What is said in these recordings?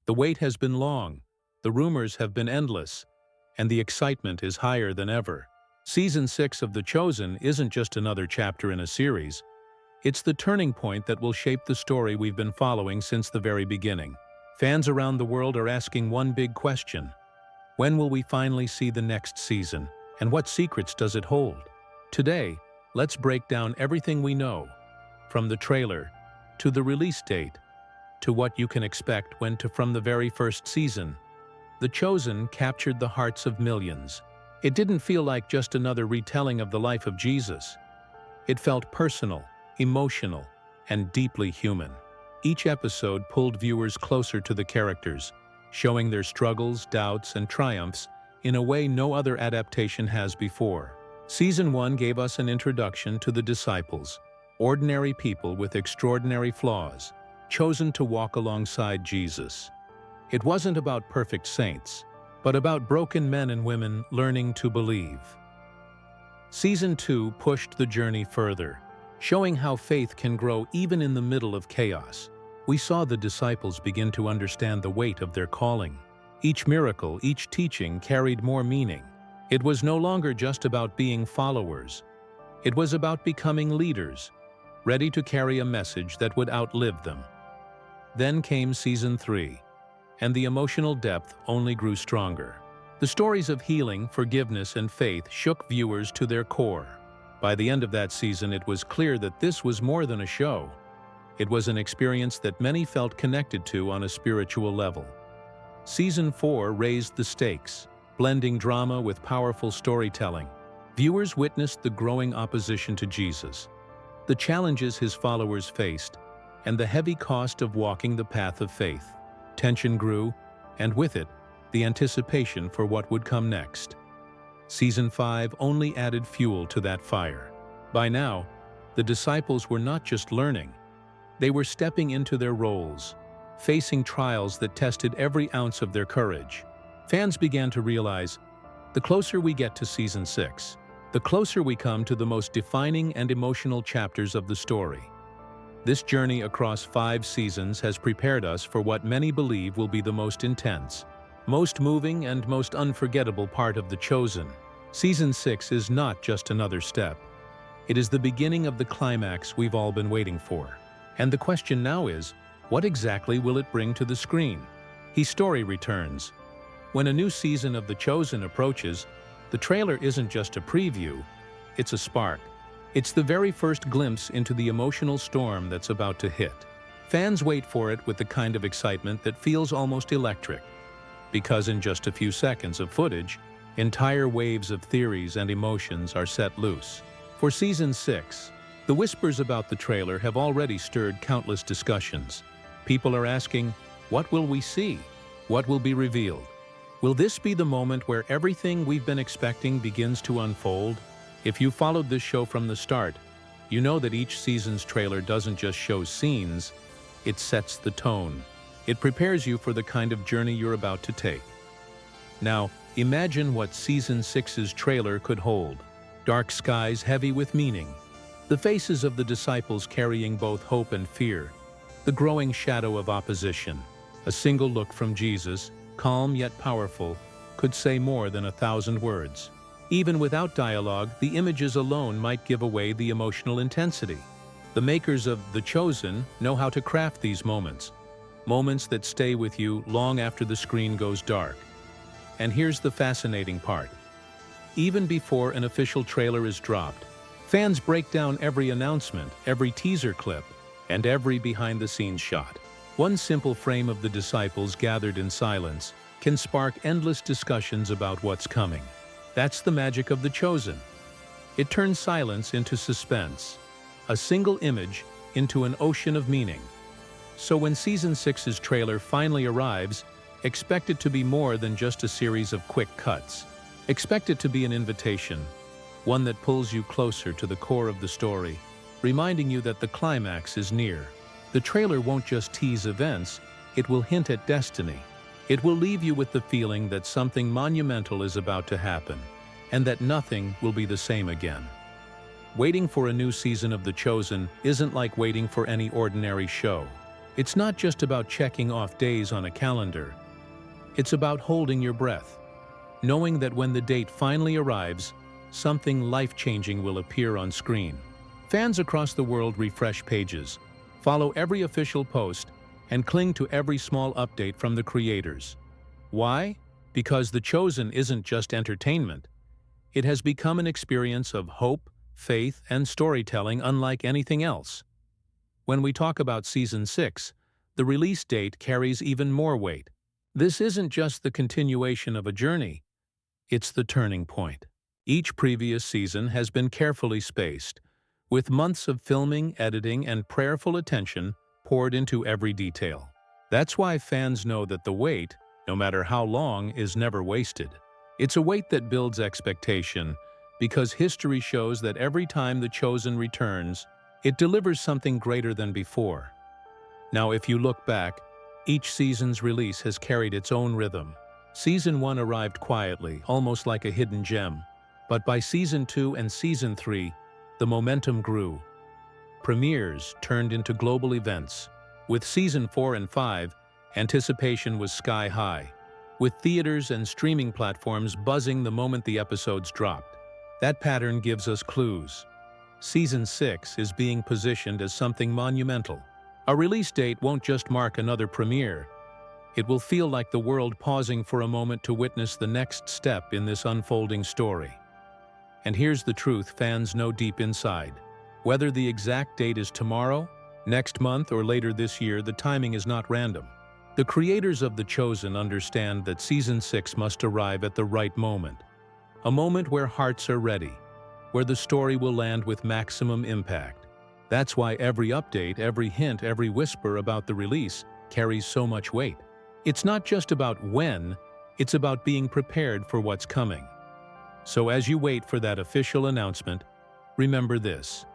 The wait has been long, the rumors have been endless, and the excitement is higher than ever. Season 6 of The Chosen isn't just another chapter in a series. It's the turning point that will shape the story we've been following since the very beginning. Fans around the world are asking one big question. When will we finally see the next season, and what secrets does it hold? Today, let's break down everything we know, from the trailer, to the release date, to what you can expect from the very first season. The Chosen captured the hearts of millions. It didn't feel like just another retelling of the life of Jesus. It felt personal, emotional, and deeply human. Each episode pulled viewers closer to the characters, showing their struggles, doubts, and triumphs in a way no other adaptation has before. Season 1 gave us an introduction to the disciples, ordinary people with extraordinary flaws, chosen to walk alongside Jesus. It wasn't about perfect saints, but about broken men and women learning to believe. Season 2 pushed the journey further, showing how faith can grow even in the middle of chaos. We saw the disciples begin to understand the weight of their calling. Each miracle, each teaching carried more meaning. It was no longer just about being followers. It was about becoming leaders, ready to carry a message that would outlive them. Then came Season 3, and the emotional depth only grew stronger. The stories of healing, forgiveness, and faith shook viewers to their core. By the end of that season, it was clear that this was more than a show. It was an experience that many felt connected to on a spiritual level. Season 4 raised the stakes, blending drama with powerful storytelling. Viewers witnessed the growing opposition to Jesus, the challenges his followers faced, and the heavy cost of walking the path of faith. Tension grew, and with it, the anticipation for what would come next. Season 5 only added fuel to that fire. By now, the disciples were not just learning. They were stepping into their roles, facing trials that tested every ounce of their courage. Fans began to realize, the closer we get to Season 6, the closer we come to the most defining and emotional chapters of the story. This journey across 5 seasons has prepared us for what many believe will be the most intense, most moving, and most unforgettable part of The Chosen. Season 6 is not just another step. It is the beginning of the climax we've all been waiting for. And the question now is, what exactly will it bring to the screen? His story returns. When a new season of The Chosen approaches, the trailer isn't just a preview, it's a spark. It's the very first glimpse into the emotional storm that's about to hit. Fans wait for it with the kind of excitement that feels almost electric, because in just a few seconds of footage, entire waves of theories and emotions are set loose. For Season 6, the whispers about the trailer have already stirred countless discussions. People are asking, what will we see? What will be revealed? Will this be the moment where everything we've been expecting begins to unfold? If you followed this show from the start, you know that each season's trailer doesn't just show scenes, it sets the tone. It prepares you for the kind of journey you're about to take. Now, imagine what Season 6's trailer could hold. Dark skies heavy with meaning. The faces of the disciples carrying both hope and fear. The growing shadow of opposition. A single look from Jesus, calm yet powerful, could say more than 1,000 words. Even without dialogue, the images alone might give away the emotional intensity. The makers of The Chosen know how to craft these moments. Moments that stay with you long after the screen goes dark. And here's the fascinating part. Even before an official trailer is dropped, fans break down every announcement, every teaser clip, and every behind-the-scenes shot. One simple frame of the disciples gathered in silence can spark endless discussions about what's coming. That's the magic of The Chosen. It turns silence into suspense, a single image into an ocean of meaning. So when Season 6's trailer finally arrives, expect it to be more than just a series of quick cuts. Expect it to be an invitation, one that pulls you closer to the core of the story, reminding you that the climax is near. The trailer won't just tease events, it will hint at destiny. It will leave you with the feeling that something monumental is about to happen, and that nothing will be the same again. Waiting for a new season of The Chosen isn't like waiting for any ordinary show. It's not just about checking off days on a calendar. It's about holding your breath, knowing that when the date finally arrives, something life-changing will appear on screen. Fans across the world refresh pages, follow every official post, and cling to every small update from the creators. Why? Because The Chosen isn't just entertainment. It has become an experience of hope, faith, and storytelling unlike anything else. When we talk about Season 6, the release date carries even more weight. This isn't just the continuation of a journey, it's the turning point. Each previous season has been carefully spaced, with months of filming, editing, and prayerful attention poured into every detail. That's why fans know that the wait, no matter how long, is never wasted. It's a wait that builds expectation, because history shows that every time The Chosen returns, it delivers something greater than before. Now, if you look back, each season's release has carried its own rhythm. Season 1 arrived quietly, almost like a hidden gem. But by Season 2 and Season 3, the momentum grew. Premieres turned into global events. With Season 4 and 5, anticipation was sky-high, with theaters and streaming platforms buzzing the moment the episodes dropped. That pattern gives us clues. Season 6 is being positioned as something monumental. A release date won't just mark another premiere. It will feel like the world pausing for a moment to witness the next step in this unfolding story. And here's the truth fans know deep inside. Whether the exact date is tomorrow, next month, or later this year, the timing is not random. The creators of The Chosen understand that Season 6 must arrive at the right moment. A moment where hearts are ready, where the story will land with maximum impact. That's why every update, every hint, every whisper about the release carries so much weight. It's not just about when, it's about being prepared for what's coming. So as you wait for that official announcement, remember this.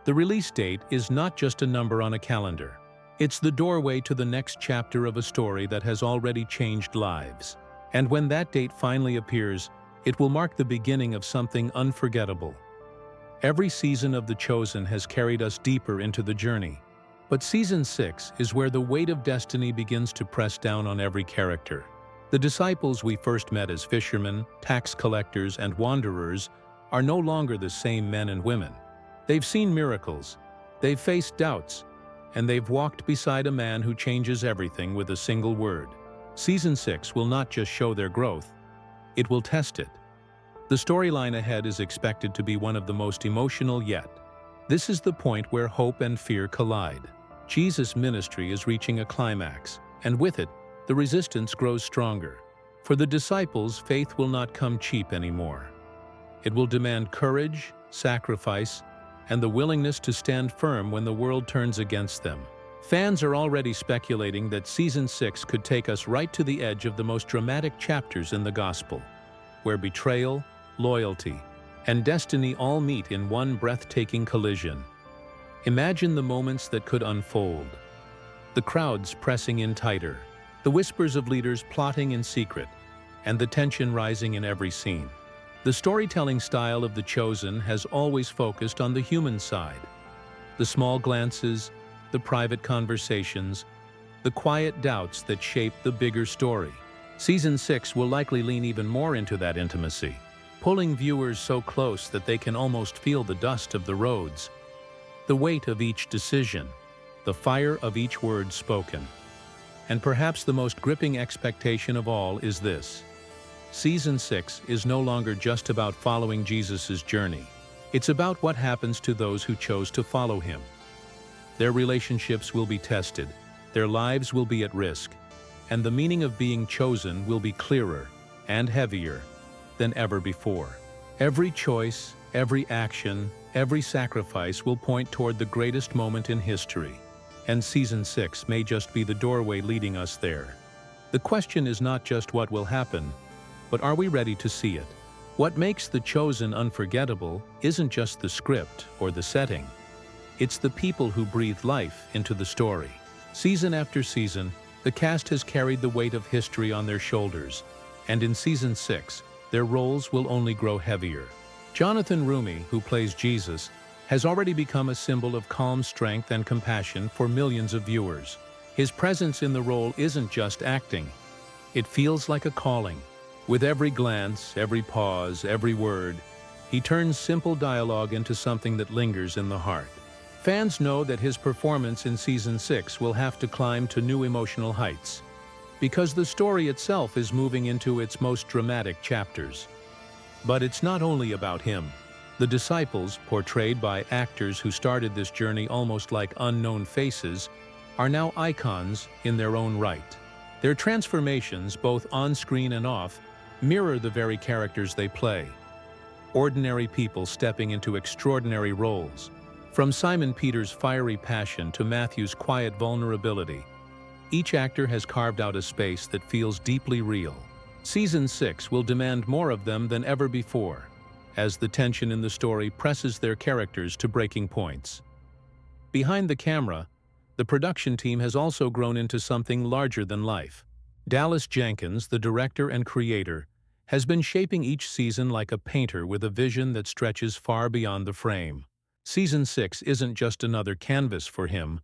The release date is not just a number on a calendar. It's the doorway to the next chapter of a story that has already changed lives. And when that date finally appears, it will mark the beginning of something unforgettable. Every season of The Chosen has carried us deeper into the journey. But Season 6 is where the weight of destiny begins to press down on every character. The disciples we first met as fishermen, tax collectors, and wanderers are no longer the same men and women. They've seen miracles, they've faced doubts, and they've walked beside a man who changes everything with a single word. Season 6 will not just show their growth, it will test it. The storyline ahead is expected to be one of the most emotional yet. This is the point where hope and fear collide. Jesus' ministry is reaching a climax, and with it, the resistance grows stronger. For the disciples, faith will not come cheap anymore. It will demand courage, sacrifice, and the willingness to stand firm when the world turns against them. Fans are already speculating that Season 6 could take us right to the edge of the most dramatic chapters in the Gospel, where betrayal, loyalty, and destiny all meet in one breathtaking collision. Imagine the moments that could unfold. The crowds pressing in tighter, the whispers of leaders plotting in secret, and the tension rising in every scene. The storytelling style of The Chosen has always focused on the human side. The small glances, the private conversations, the quiet doubts that shape the bigger story. Season 6 will likely lean even more into that intimacy, pulling viewers so close that they can almost feel the dust of the roads, the weight of each decision, the fire of each word spoken. And perhaps the most gripping expectation of all is this. Season 6 is no longer just about following Jesus' journey. It's about what happens to those who chose to follow him. Their relationships will be tested, their lives will be at risk, and the meaning of being chosen will be clearer and heavier than ever before. Every choice, every action, every sacrifice will point toward the greatest moment in history. And Season 6 may just be the doorway leading us there. The question is not just what will happen, but are we ready to see it? What makes The Chosen unforgettable isn't just the script or the setting. It's the people who breathe life into the story. Season after season, the cast has carried the weight of history on their shoulders, and in Season 6, their roles will only grow heavier. Jonathan Rumi, who plays Jesus, has already become a symbol of calm strength and compassion for millions of viewers. His presence in the role isn't just acting. It feels like a calling. With every glance, every pause, every word, he turns simple dialogue into something that lingers in the heart. Fans know that his performance in Season 6 will have to climb to new emotional heights, because the story itself is moving into its most dramatic chapters. But it's not only about him. The disciples, portrayed by actors who started this journey almost like unknown faces, are now icons in their own right. Their transformations, both on-screen and off, mirror the very characters they play. Ordinary people stepping into extraordinary roles. From Simon Peter's fiery passion to Matthew's quiet vulnerability, each actor has carved out a space that feels deeply real. Season 6 will demand more of them than ever before, as the tension in the story presses their characters to breaking points. Behind the camera, the production team has also grown into something larger than life. Dallas Jenkins, the director and creator, has been shaping each season like a painter with a vision that stretches far beyond the frame. Season 6 isn't just another canvas for him,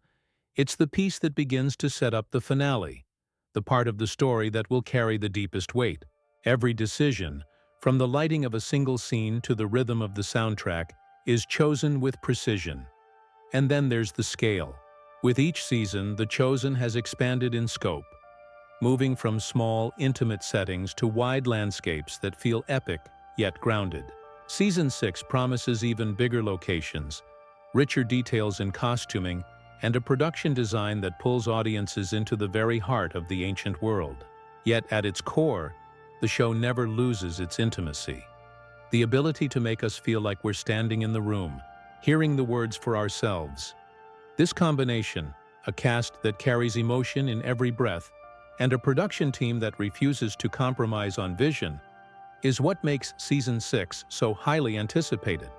it's the piece that begins to set up the finale, the part of the story that will carry the deepest weight. Every decision, from the lighting of a single scene to the rhythm of the soundtrack, is chosen with precision. And then there's the scale. With each season, The Chosen has expanded in scope, moving from small, intimate settings to wide landscapes that feel epic yet grounded. Season 6 promises even bigger locations, richer details in costuming, and a production design that pulls audiences into the very heart of the ancient world. Yet at its core, the show never loses its intimacy. The ability to make us feel like we're standing in the room, hearing the words for ourselves. This combination, a cast that carries emotion in every breath, and a production team that refuses to compromise on vision, is what makes Season 6 so highly anticipated.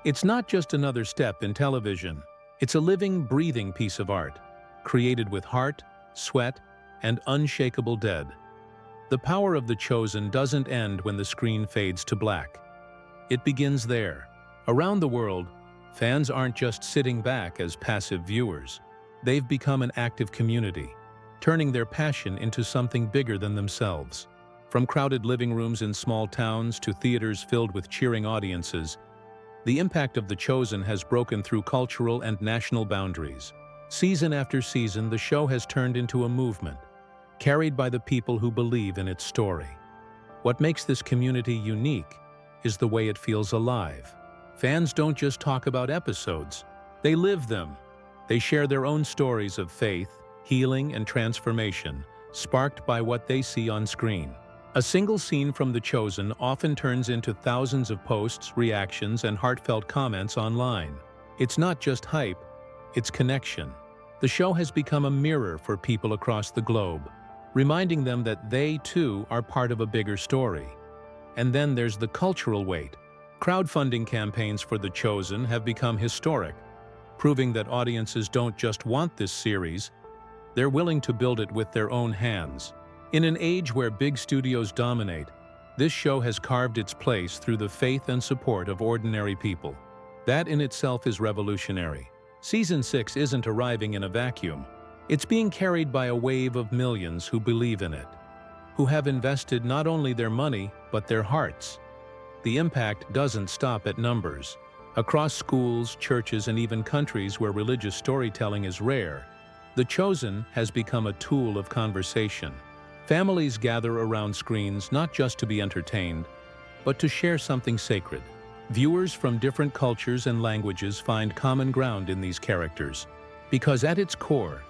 It's not just another step in television. It's a living, breathing piece of art, created with heart, sweat, and unshakable dead. The power of The Chosen doesn't end when the screen fades to black. It begins there. Around the world, fans aren't just sitting back as passive viewers. They've become an active community, turning their passion into something bigger than themselves. From crowded living rooms in small towns to theaters filled with cheering audiences, the impact of The Chosen has broken through cultural and national boundaries. Season after season, the show has turned into a movement, carried by the people who believe in its story. What makes this community unique is the way it feels alive. Fans don't just talk about episodes, they live them. They share their own stories of faith, healing, and transformation, sparked by what they see on screen. A single scene from The Chosen often turns into thousands of posts, reactions, and heartfelt comments online. It's not just hype, it's connection. The show has become a mirror for people across the globe, reminding them that they, too, are part of a bigger story. And then there's the cultural weight. Crowdfunding campaigns for The Chosen have become historic, proving that audiences don't just want this series, they're willing to build it with their own hands. In an age where big studios dominate, this show has carved its place through the faith and support of ordinary people. That in itself is revolutionary. Season 6 isn't arriving in a vacuum. It's being carried by a wave of millions who believe in it, who have invested not only their money, but their hearts. The impact doesn't stop at numbers. Across schools, churches, and even countries where religious storytelling is rare, The Chosen has become a tool of conversation. Families gather around screens not just to be entertained, but to share something sacred. Viewers from different cultures and languages find common ground in these characters, because at its core,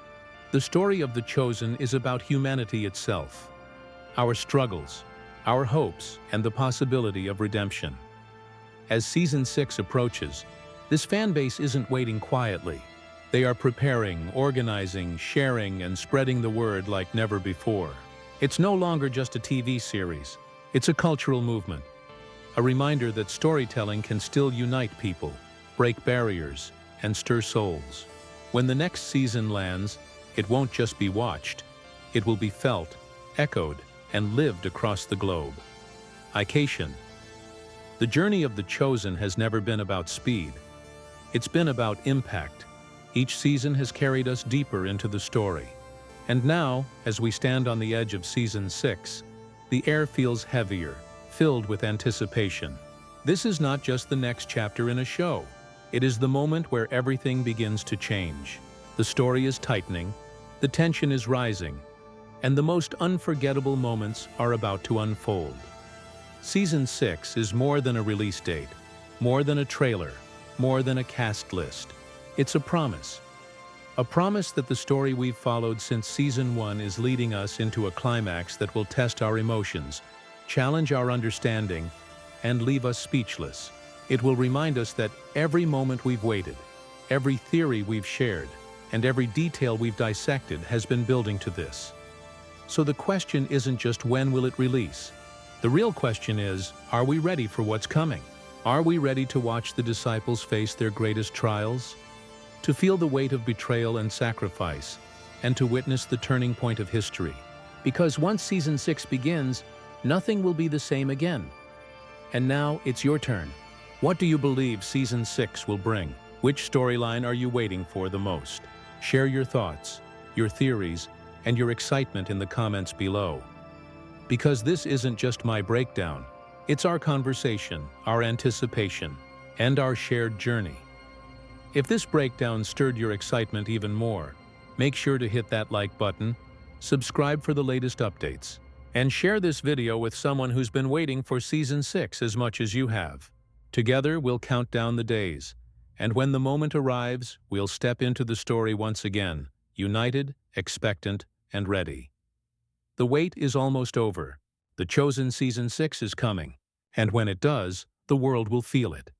the story of The Chosen is about humanity itself, our struggles, our hopes, and the possibility of redemption. As Season 6 approaches, this fan base isn't waiting quietly. They are preparing, organizing, sharing, and spreading the word like never before. It's no longer just a TV series. It's a cultural movement, a reminder that storytelling can still unite people, break barriers, and stir souls. When the next season lands, it won't just be watched. It will be felt, echoed, and lived across the globe. Ication. The journey of The Chosen has never been about speed. It's been about impact. Each season has carried us deeper into the story, And now, as we stand on the edge of Season 6, the air feels heavier, filled with anticipation. This is not just the next chapter in a show. It is the moment where everything begins to change. The story is tightening, the tension is rising, and the most unforgettable moments are about to unfold. Season 6 is more than a release date, more than a trailer, more than a cast list. It's a promise. A promise that the story we've followed since Season 1 is leading us into a climax that will test our emotions, challenge our understanding, and leave us speechless. It will remind us that every moment we've waited, every theory we've shared, and every detail we've dissected has been building to this. So the question isn't just when will it release? The real question is, are we ready for what's coming? Are we ready to watch the disciples face their greatest trials? To feel the weight of betrayal and sacrifice, and to witness the turning point of history? Because once Season 6 begins, nothing will be the same again. And now it's your turn. What do you believe Season 6 will bring? Which storyline are you waiting for the most? Share your thoughts, your theories, and your excitement in the comments below. Because this isn't just my breakdown, it's our conversation, our anticipation, and our shared journey. If this breakdown stirred your excitement even more, make sure to hit that like button, subscribe for the latest updates, and share this video with someone who's been waiting for Season 6 as much as you have. Together, we'll count down the days, and when the moment arrives, we'll step into the story once again, united, expectant, and ready. The wait is almost over. The chosen Season 6 is coming, and when it does, the world will feel it.